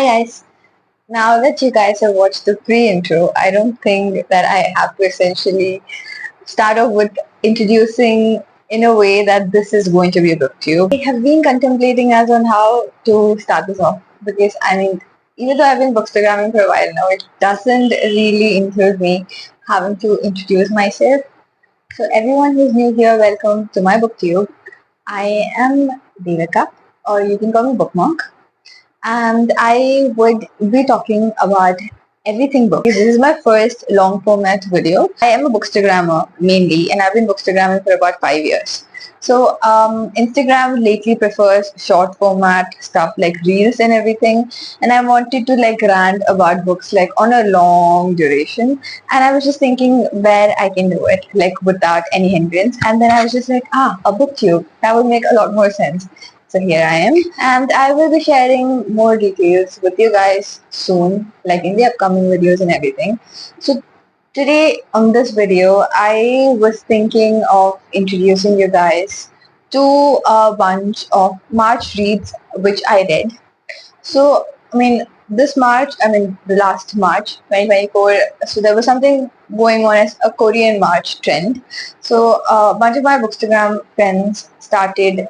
Hi guys. Now that you guys have watched the pre-intro, I don't think that I have to essentially start off with introducing in a way that this is going to be a booktube. I have been contemplating as on how to start this off because even though I've been bookstagramming for a while now, it doesn't really include me having to introduce myself. So everyone who's new here, welcome to my booktube. I am Devika, or you can call me Bookmark, and I would be talking about everything books. This is my first long format video. I am a bookstagrammer mainly, and I've been bookstagramming for about 5 years. So Instagram lately prefers short format stuff like reels and everything, and I wanted to like rant about books like on a long duration, and I was just thinking where I can do it like without any hindrance, and then I was just like, a booktube, that would make a lot more sense. So here I am, and I will be sharing more details with you guys soon, like in the upcoming videos and everything. So today on this video, I was thinking of introducing you guys to a bunch of March reads which I read. So this March, the last March 2024, so there was something going on as a Korean March trend. So a bunch of my Bookstagram friends started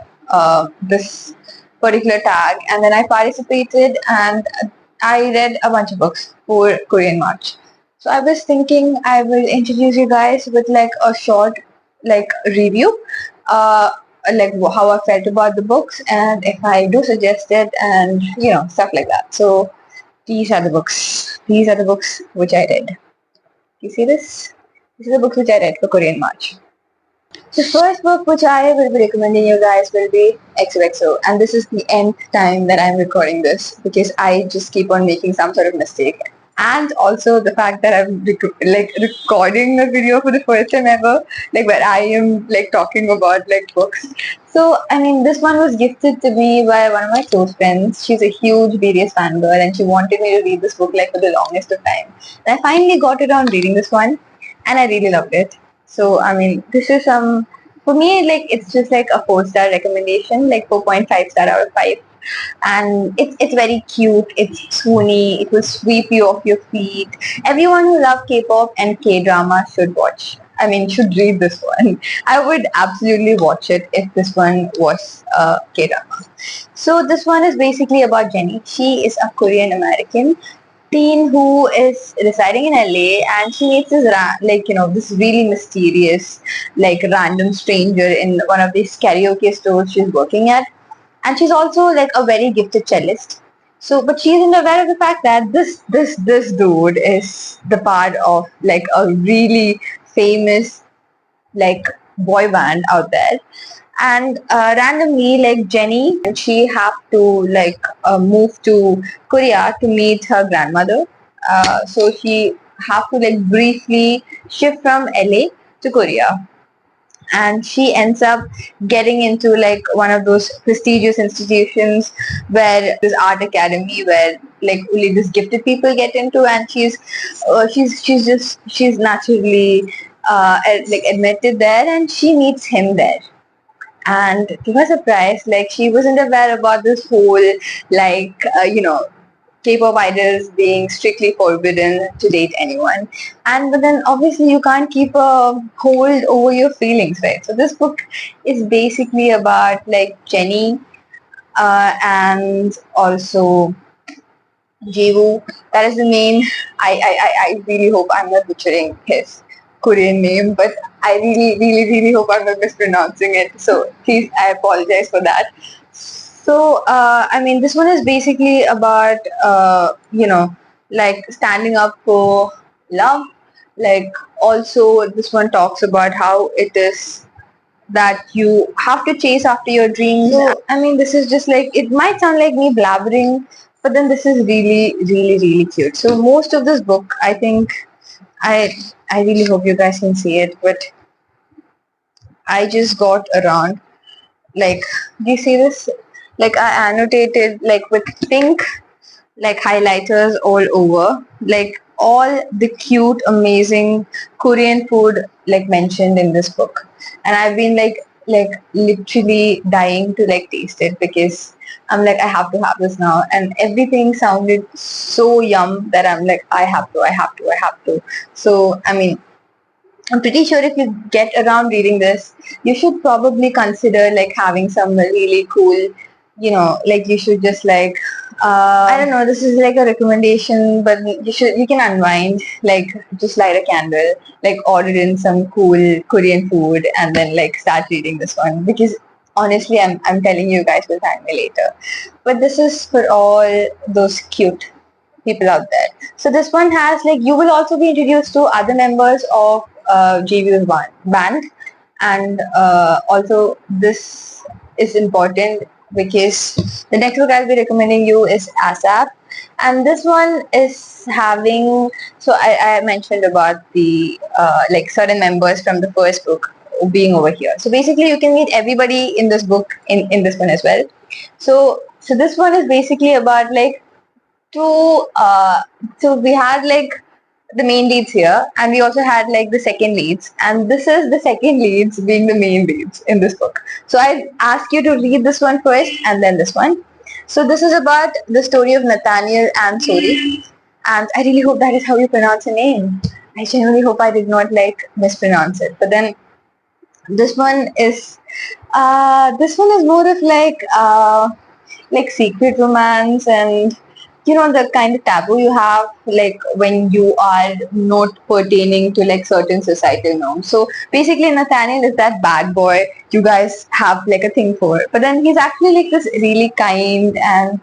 this particular tag, and then I participated and I read a bunch of books for Korean March. So I was thinking I will introduce you guys with like a short like review, like how I felt about the books and if I do suggest it and stuff like that. So these are the books. These are the books which I read. You see this? These are the books which I read for Korean March. The first book which I will be recommending you guys will be XOXO, and this is the nth time that I'm recording this because I just keep on making some sort of mistake. And also the fact that I'm recording a video for the first time ever, like where I am like talking about like books. So this one was gifted to me by one of my close friends. She's a huge BTS fangirl, and she wanted me to read this book like for the longest of time. And I finally got it on reading this one, and I really loved it. So this is for me, like it's just like a 4-star recommendation, like 4.5 star out of 5. And it's very cute, it's swoony, it will sweep you off your feet. Everyone who loves K-pop and K-drama should read this one. I would absolutely watch it if this one was K-drama. So this one is basically about Jenny. She is a Korean American teen who is residing in LA, and she meets this this really mysterious like random stranger in one of these karaoke stores she's working at, and she's also like a very gifted cellist. So, but she isn't aware of the fact that this dude is the part of like a really famous like boy band out there. And randomly, like Jenny, and she have to move to Korea to meet her grandmother. So she have to like briefly shift from LA to Korea, and she ends up getting into like one of those prestigious institutions where this art academy where like only these gifted people get into, and she's naturally like admitted there, and she meets him there. And to her surprise, like she wasn't aware about this whole K-pop idols being strictly forbidden to date anyone. And but then obviously you can't keep a hold over your feelings, right? So this book is basically about like Jenny and also Jiwoo. That is the main. I really hope I'm not butchering his Korean name, but I really hope I'm not mispronouncing it. So please, I apologize for that. So this one is basically about like standing up for love. Like also, this one talks about how it is that you have to chase after your dreams. So, this is just like, it might sound like me blabbering, but then this is really cute. So most of this book, I think, I really hope you guys can see it, but I just got around, like, do you see this? Like I annotated like with pink like highlighters all over, like all the cute amazing Korean food like mentioned in this book. And I've been like like literally dying to like taste it because I'm like, I have to have this now. And everything sounded so yum that I'm like, I have to. So, I mean, I'm pretty sure if you get around reading this, you should probably consider like having some really cool, like you should just like, I don't know, this is like a recommendation, but you can unwind, like just light a candle, like order in some cool Korean food and then like start reading this one because honestly, I'm telling you guys will thank me later. But this is for all those cute people out there. So this one has like you will also be introduced to other members of JV's band, and also this is important because the next book I'll be recommending you is ASAP, and this one is having. So I mentioned about the like certain members from the first book being over here. So basically, you can meet everybody in this book in this one as well. So this one is basically about like to so we had like the main leads here and we also had like the second leads, and this is the second leads being the main leads in this book. So I ask you to read this one first and then this one. So this is about the story of Nathaniel and Sori, and I really hope that is how you pronounce her name. I genuinely hope I did not like mispronounce it. But then this one is more of like secret romance, and the kind of taboo you have like when you are not pertaining to like certain societal norms. So basically Nathaniel is that bad boy you guys have like a thing for, but then he's actually like this really kind and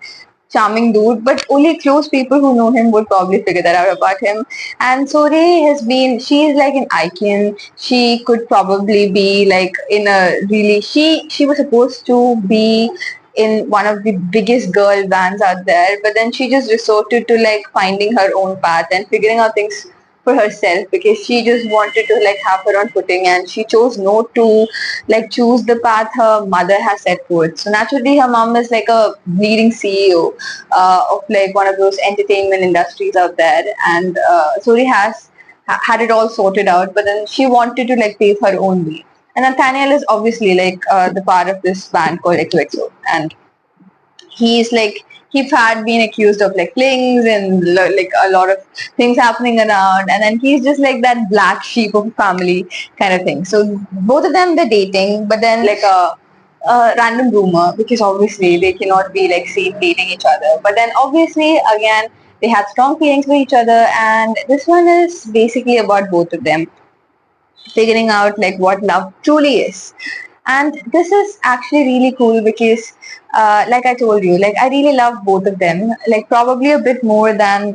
charming dude, but only close people who know him would probably figure that out about him. And Sori she's like an icon. She could probably be like in a really, she was supposed to be in one of the biggest girl bands out there, but then she just resorted to like finding her own path and figuring out things for herself because she just wanted to like have her own footing, and she chose not to like choose the path her mother has set forth. So naturally her mom is like a leading CEO of like one of those entertainment industries out there, and Suri had it all sorted out, but then she wanted to like pave her own way. And Nathaniel is obviously like the part of this band called XOXO, and he's like he's had been accused of like flings and like a lot of things happening around, and then he's just like that black sheep of family kind of thing. So both of them they're dating, but then like a random rumor because obviously they cannot be like seen dating each other. But then obviously again they have strong feelings for each other, and this one is basically about both of them figuring out like what love truly is. And this is actually really cool because like I told you, like I really love both of them, like probably a bit more than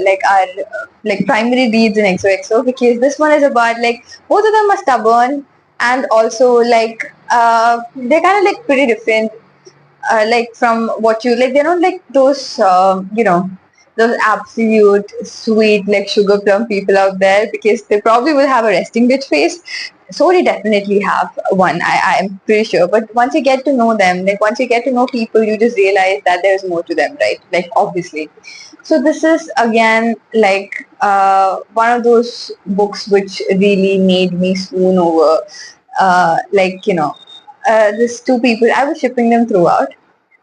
like our like primary leads in XOXO, because this one is about like both of them are stubborn, and also like they're kind of like pretty different like from what you like. They're not like those those absolute sweet like sugar plum people out there, because they probably will have a resting bitch face. So they definitely have one, I am pretty sure. But once you get to know them, like once you get to know people, you just realize that there's more to them, right? Like obviously. So this is again like one of those books which really made me swoon over like these two people. I was shipping them throughout,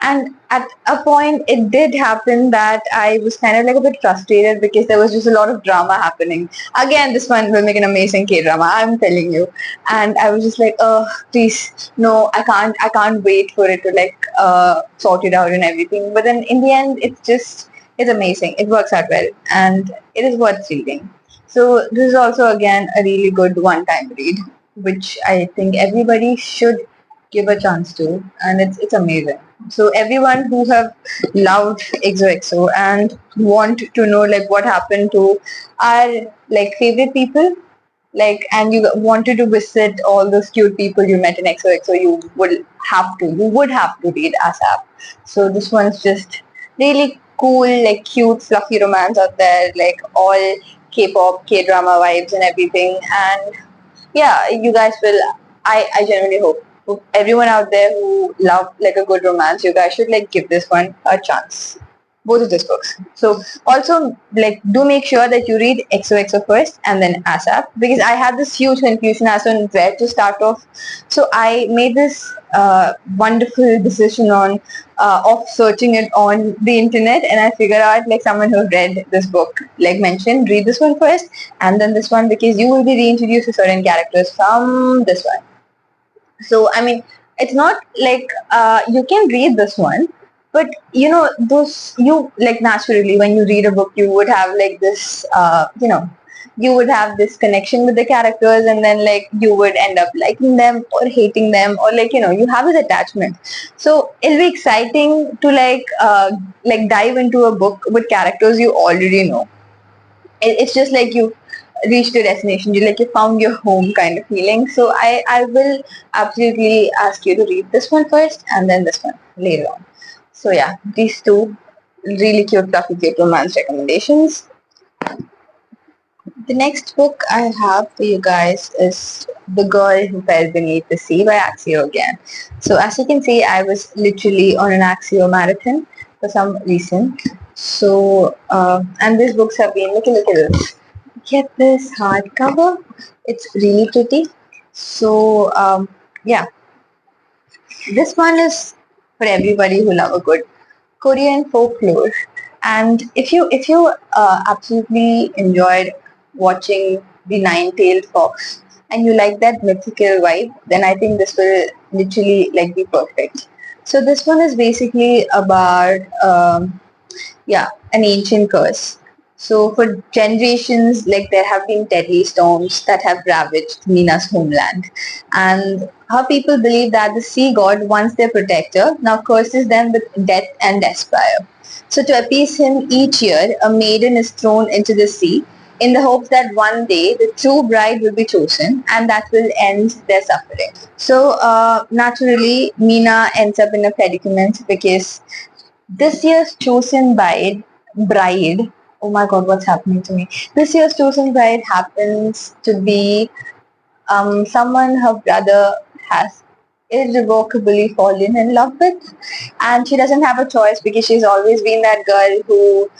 and at a point it did happen that I was kind of like a bit frustrated because there was just a lot of drama happening. Again, this one will make an amazing K-drama, I'm telling you. And I was just like, oh please no, I can't wait for it to like sort it out and everything. But then in the end it's amazing, it works out well, and it is worth reading. So this is also again a really good one-time read, which I think everybody should give a chance to, and it's amazing. So everyone who have loved XOXO and want to know like what happened to our like favorite people, like, and you wanted to visit all those cute people you met in XOXO, you would have to read ASAP. So this one's just really cool, like cute, fluffy romance out there, like all K-pop, K-drama vibes and everything. And yeah, you guys will. I genuinely hope everyone out there who love like a good romance, you guys should like give this one a chance. both of these books. So also like do make sure that you read XOXO first and then ASAP, because I had this huge confusion as on where to start off. So I made this wonderful decision on of searching it on the internet, and I figured out like someone who read this book like mentioned, read this one first and then this one, because you will be reintroduced to certain characters from this one. So I mean, it's not like you can read this one, but you know those, you like naturally when you read a book you would have like this you would have this connection with the characters, and then like you would end up liking them or hating them, or like you have this attachment. So it'll be exciting to like dive into a book with characters you already know. It's just like you reached your destination, you found your home kind of feeling. So I will absolutely ask you to read this one first and then this one later on. So yeah, these two really cute fluffy cute romance recommendations. The next book I have for you guys is The Girl Who Fell Beneath the Sea by Axio again. So as you can see, I was literally on an Axio marathon for some reason. So and these books have been, look at this. Get this hardcover. It's really pretty. So yeah, this one is for everybody who love a good Korean folklore. And if you absolutely enjoyed watching the Nine-Tailed Fox and you like that mythical vibe, then I think this will literally like be perfect. So this one is basically about an ancient curse. So for generations, like there have been deadly storms that have ravaged Mina's homeland, and her people believe that the sea god, once their protector, now curses them with death and despair. So to appease him, each year a maiden is thrown into the sea in the hopes that one day the true bride will be chosen and that will end their suffering. So naturally, Mina ends up in a predicament because this year's chosen bride, oh my god, what's happening to me? This year's chosen bride happens to be someone her brother has irrevocably fallen in love with, and she doesn't have a choice because she's always been that girl who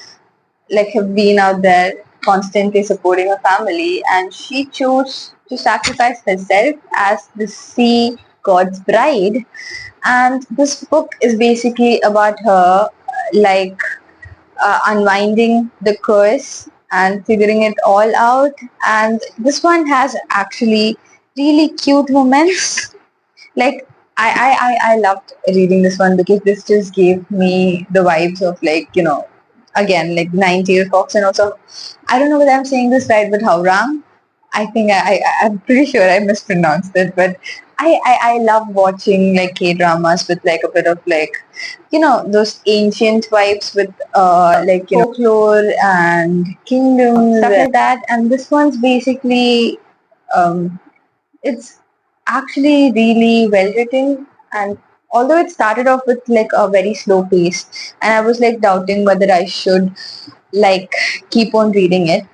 like have been out there constantly supporting her family, and she chose to sacrifice herself as the sea god's bride. And this book is basically about her like unwinding the curse and figuring it all out. And this one has actually really cute moments. Like I loved reading this one because this just gave me the vibes of like, again, like 90-year Fox, and also, I don't know whether I'm saying this right, but Haurang. I think I'm pretty sure I mispronounced it, but I love watching like K-dramas with like a bit of like, those ancient vibes with folklore and kingdoms, stuff like that. And this one's basically, it's actually really well written, and although it started off with like a very slow pace and I was like doubting whether I should like keep on reading it,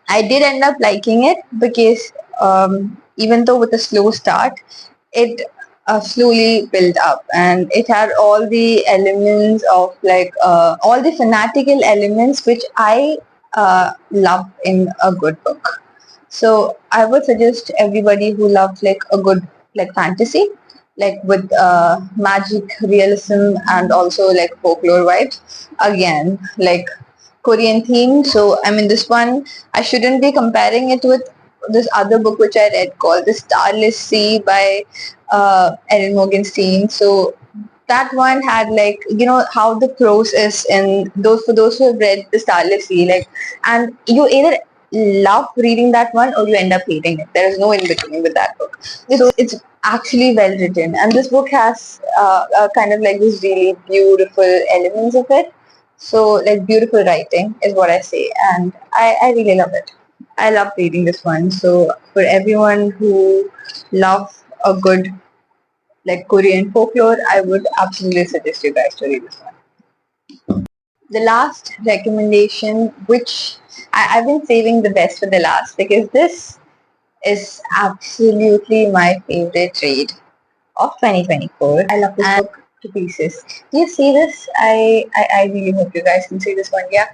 I did end up liking it because even though with a slow start, it slowly built up, and it had all the elements of like all the fanatical elements which I love in a good book. So I would suggest everybody who loves like a good like fantasy, like with magic realism and also like folklore vibes. Again, like Korean theme. So I mean, this one I shouldn't be comparing it with this other book which I read called The Starless Sea by Erin Morgenstein. So that one had like, how the prose is in those, for those who have read The Starless Sea, like, and you either love reading that one or you end up hating it. There is no in between with that book. It's actually well written, and this book has kind of like this really beautiful elements of it. So like beautiful writing is what I say, and I really love it. I love reading this one. So for everyone who loves a good like Korean folklore, I would absolutely suggest you guys to read this one. The last recommendation, which I've been saving the best for the last, because this is absolutely my favorite read of 2024. I love this book. to pieces. Do you see this? I really hope you guys can see this one. Yeah.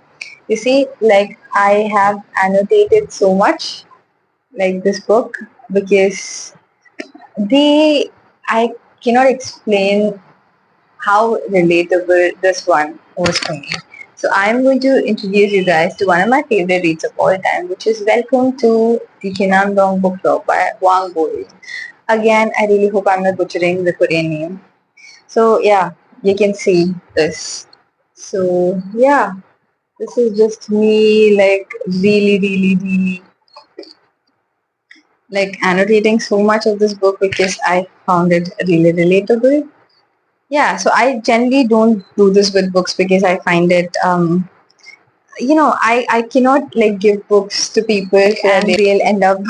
You see, like I have annotated so much, like this book, because the I cannot explain how relatable this one was for me. So I'm going to introduce you guys to one of my favorite reads of all time, which is Welcome to the Kinandong Book Club by Wang Boi. Again, I really hope I'm not butchering the Korean name. So yeah, you can see this. So yeah, this is just me like really like annotating so much of this book because I found it really relatable. Yeah, so I generally don't do this with books because I find it, I cannot like give books to people and they'll end up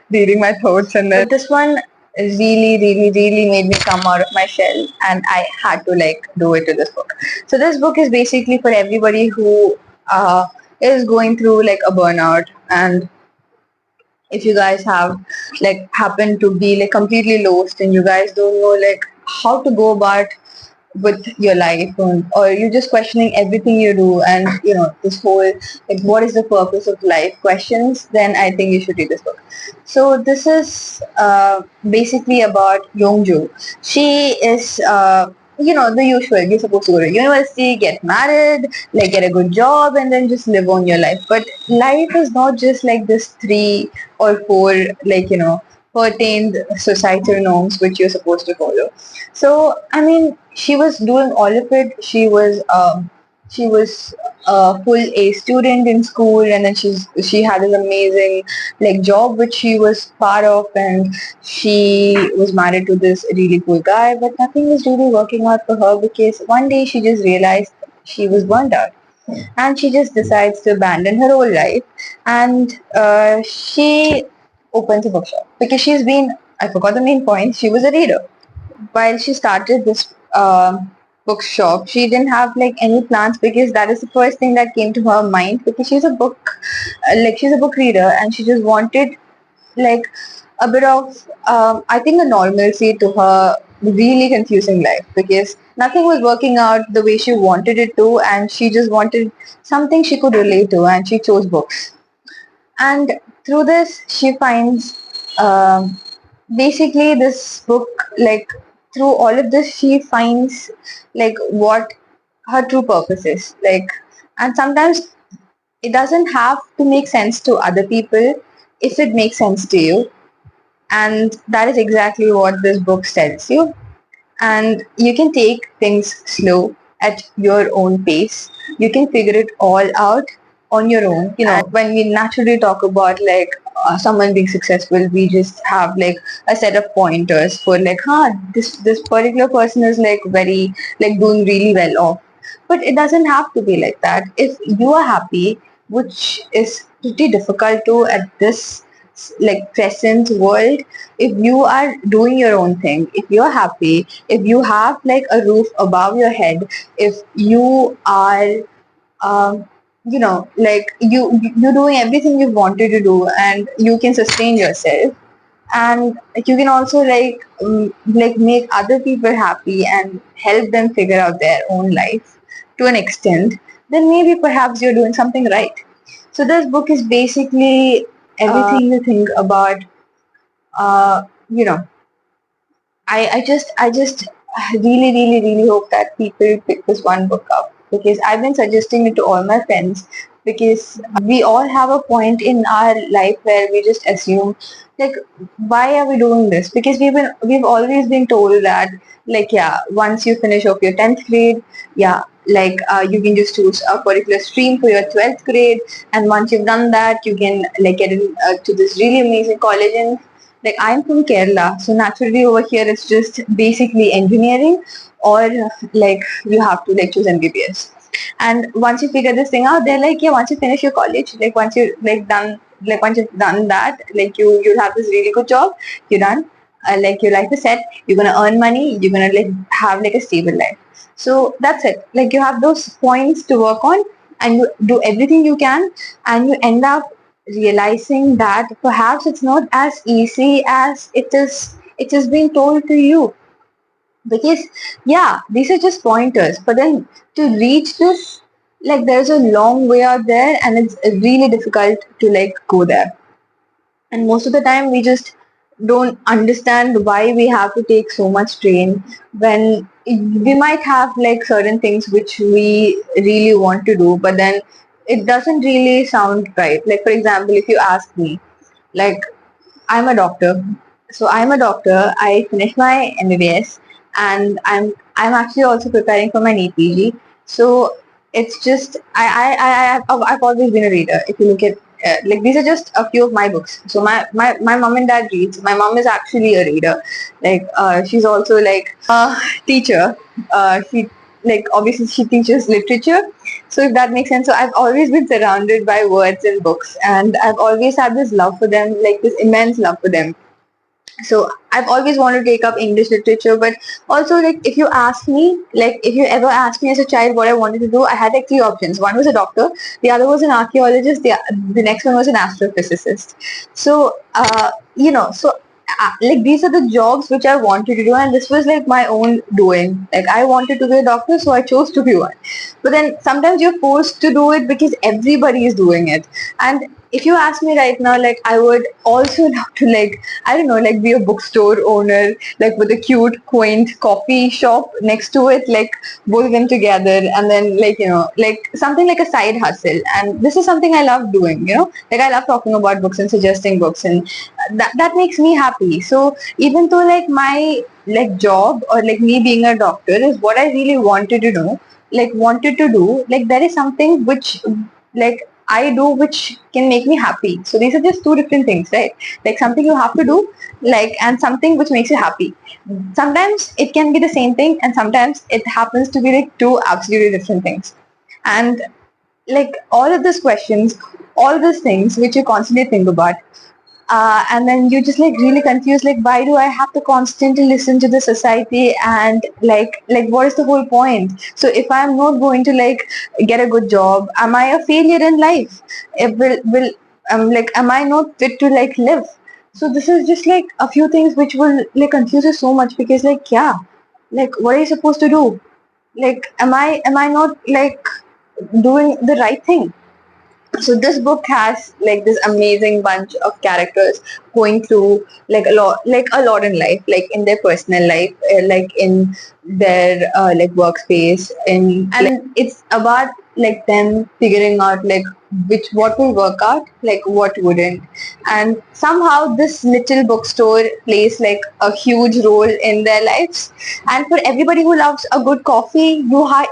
reading my thoughts and then. But this one really made me come out of my shell and I had to like do it to this book. So this book is basically for everybody who is going through like a burnout, and if you guys have like happen to be like completely lost and you guys don't know like how to go about with your life, or you're just questioning everything you do, and this whole like what is the purpose of life questions, then I think you should read this book. So this is basically about Yongju. She is the usual, you're supposed to go to university, get married, like get a good job and then just live on your life. But life is not just like this 3 or 4 like pertained societal norms which you're supposed to follow. So I mean, she was doing all of it. She was a full A student in school, and then she had this amazing like job which she was part of, and she was married to this really cool guy. But nothing was really working out for her because one day she just realized she was burnt out, and she just decides to abandon her whole life, and she opens a bookshop because she's been. I forgot the main point. She was a reader while she started this bookshop. She didn't have like any plans because that is the first thing that came to her mind, because she's a book reader, and she just wanted like a bit of I think a normalcy to her really confusing life, because nothing was working out the way she wanted it to, and she just wanted something she could relate to, and she chose books. And through this she finds basically this book, like through all of this she finds like what her true purpose is like. And sometimes it doesn't have to make sense to other people if it makes sense to you, and that is exactly what this book tells you. And you can take things slow at your own pace. You can figure it all out on your own. When we naturally talk about like someone being successful, we just have like a set of pointers for like, this particular person is like very like doing really well off. But it doesn't have to be like that. If you are happy, which is pretty difficult to at this like present world, if you are doing your own thing, if you're happy, if you have like a roof above your head, if you are like you're doing everything you wanted to do and you can sustain yourself, and you can also like make other people happy and help them figure out their own life to an extent, then maybe perhaps you're doing something right. So this book is basically everything you think about. uh, you know I just really hope that people pick this one book up, because I've been suggesting it to all my friends, because we all have a point in our life where we just assume like, why are we doing this? Because we've always been told that like, yeah, once you finish off your 10th grade, yeah, like you can just choose a particular stream for your 12th grade, and once you've done that you can like get in to this really amazing college. And like I'm from Kerala, so naturally over here it's just basically engineering, or like you have to like choose MBBS. And once you figure this thing out, they're like, yeah, once you finish your college, like once you've done that, like you'll have this really good job, you're done. Like your life is set, you're gonna earn money, you're gonna like have like a stable life. So that's it. Like you have those points to work on, and you do everything you can, and you end up realizing that perhaps it's not as easy as it is been told to you. because yeah, these are just pointers, but then to reach this, like there's a long way out there, and it's really difficult to like go there. And most of the time we just don't understand why we have to take so much train when we might have like certain things which we really want to do, but then it doesn't really sound right. Like for example, if you ask me, like I'm a doctor. So I'm a doctor. I finished my MBBS, and I'm actually also preparing for my NEET PG. So it's just I've always been a reader. If you look at like these are just a few of my books. So my mom and dad reads. My mom is actually a reader. Like she's also like a teacher. She like obviously she teaches literature, so if that makes sense. So I've always been surrounded by words and books, and I've always had this love for them, like this immense love for them. So I've always wanted to take up English literature, but also like if you ask me, like if you ever asked me as a child what I wanted to do, I had like three options. One was a doctor, the other was an archaeologist, the next one was an astrophysicist. So like these are the jobs which I wanted to do, and this was like my own doing. Like I wanted to be a doctor, so I chose to be one. But then sometimes you're forced to do it because everybody is doing it. And if you ask me right now, like I would also love to like I don't know, like be a bookstore owner, like with a cute, quaint coffee shop next to it, like both of them together, and then like like something like a side hustle. And this is something I love doing. Like I love talking about books and suggesting books, and that makes me happy. So even though like my like job or like me being a doctor is what I really wanted to do, like there is something which like I do which can make me happy. So these are just two different things, right? Like something you have to do, like, and something which makes you happy. Sometimes it can be the same thing, and sometimes it happens to be like two absolutely different things. And like all of these questions, all these things which you constantly think about, and then you just like really confused, like why do I have to constantly listen to the society, and like what is the whole point? So if I'm not going to like get a good job, am I a failure in life? It will like am I not fit to like live? So this is just like a few things which will like confuse you so much, because like yeah, like what are you supposed to do? Like am I not like doing the right thing? So this book has like this amazing bunch of characters going through like a lot in life, like in their personal life, like in their like workspace, and it's about like them figuring out like which what will work out, like what wouldn't. And somehow this little bookstore plays like a huge role in their lives. And for everybody who loves a good coffee,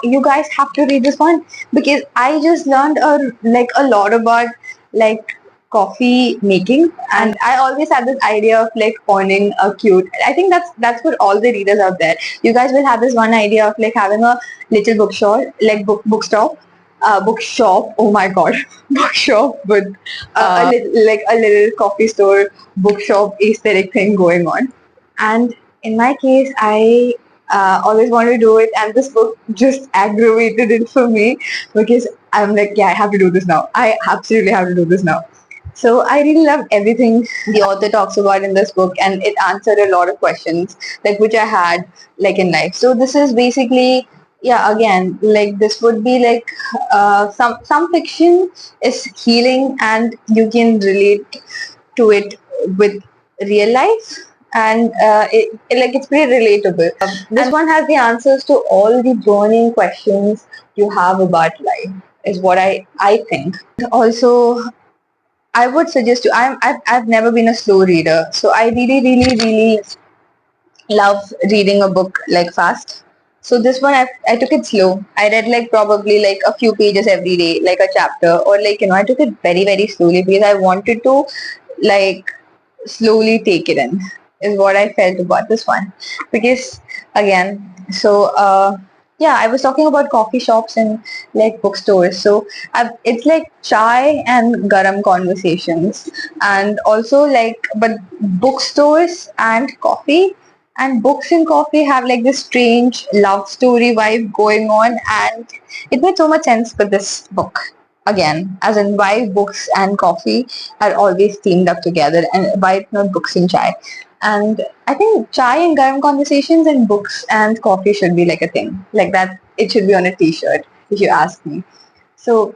you guys have to read this one, because I just learned a lot about like coffee making. And I always had this idea of like owning a cute, I think that's for all the readers out there. You guys will have this one idea of like having a little bookstore, like bookstore, bookshop, oh my god, bookshop with like a little coffee store bookshop aesthetic thing going on. And in my case, I always wanted to do it, and this book just aggravated it for me, because I'm like, yeah, I have to do this now. I absolutely have to do this now. So I really loved everything the author talks about in this book, and it answered a lot of questions like which I had like in life. So this is basically, yeah, again, like this would be like some fiction is healing, and you can relate to it with real life, and like it's pretty relatable. This one has the answers to all the burning questions you have about life, is what I think. Also, I would suggest you. I've never been a slow reader, so I really love reading a book like fast. So this one I took it slow. I read like probably like a few pages every day, like a chapter, or like I took it very slowly, because I wanted to like slowly take it in, is what I felt about this one. Because again, so yeah, I was talking about coffee shops and like bookstores. So it's like chai and garam conversations, and also like, but bookstores and coffee, and books and coffee have like this strange love story vibe going on, and it made so much sense with this book. Again, as in why books and coffee are always teamed up together, and why it's not books and chai. And I think chai and garam conversations and books and coffee should be like a thing. Like that, it should be on a t-shirt, if you ask me. So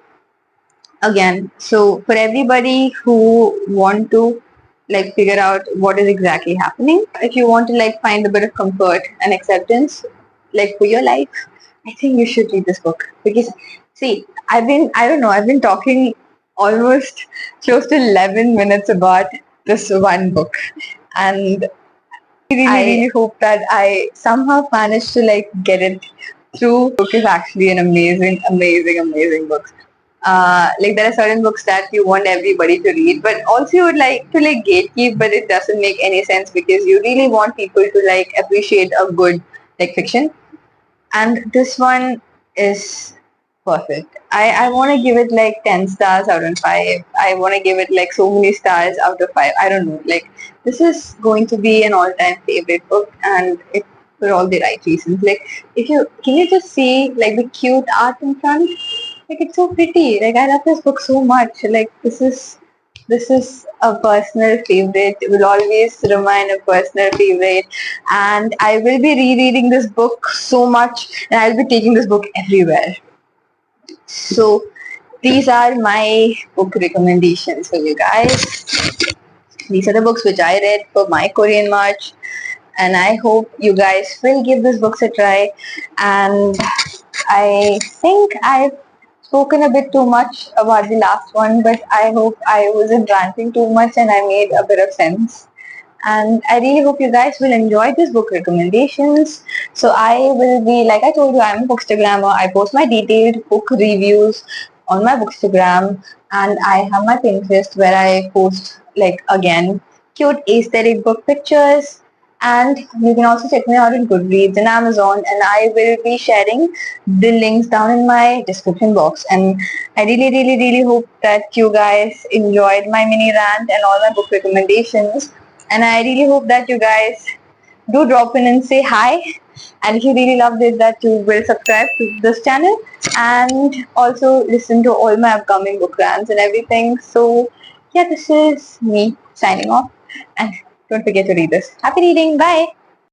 again, so for everybody who want to like figure out what is exactly happening, if you want to like find a bit of comfort and acceptance like for your life, I think you should read this book. Because see, I've been talking almost close to 11 minutes about this one book, and I really hope that I somehow managed to like get it through. The book is actually an amazing book. Like there are certain books that you want everybody to read, but also you would like to like gatekeep, but it doesn't make any sense because you really want people to like appreciate a good like fiction. And this one is perfect. I want to give it like 10 stars out of 5. I want to give it like so many stars out of 5. I don't know. Like this is going to be an all-time favorite book, and it for all the right reasons. Like if you can you just see like the cute art in front? Like it's so pretty. Like I love this book so much. Like this is a personal favorite. It will always remain a personal favorite. And I will be rereading this book so much, and I'll be taking this book everywhere. So these are my book recommendations for you guys. These are the books which I read for my Korean March, and I hope you guys will give these books a try. And I think I've spoken a bit too much about the last one, but I hope I wasn't ranting too much and I made a bit of sense. And I really hope you guys will enjoy these book recommendations. So I will be, like I told you, I'm a bookstagrammer. I post my detailed book reviews on my bookstagram, and I have my Pinterest where I post like again cute aesthetic book pictures. And you can also check me out on Goodreads and Amazon, and I will be sharing the links down in my description box. And I really hope that you guys enjoyed my mini rant and all my book recommendations. And I really hope that you guys do drop in and say hi. And if you really loved it, that you will subscribe to this channel and also listen to all my upcoming book rants and everything. So yeah, this is me signing off. And don't forget to read this. Happy reading. Bye.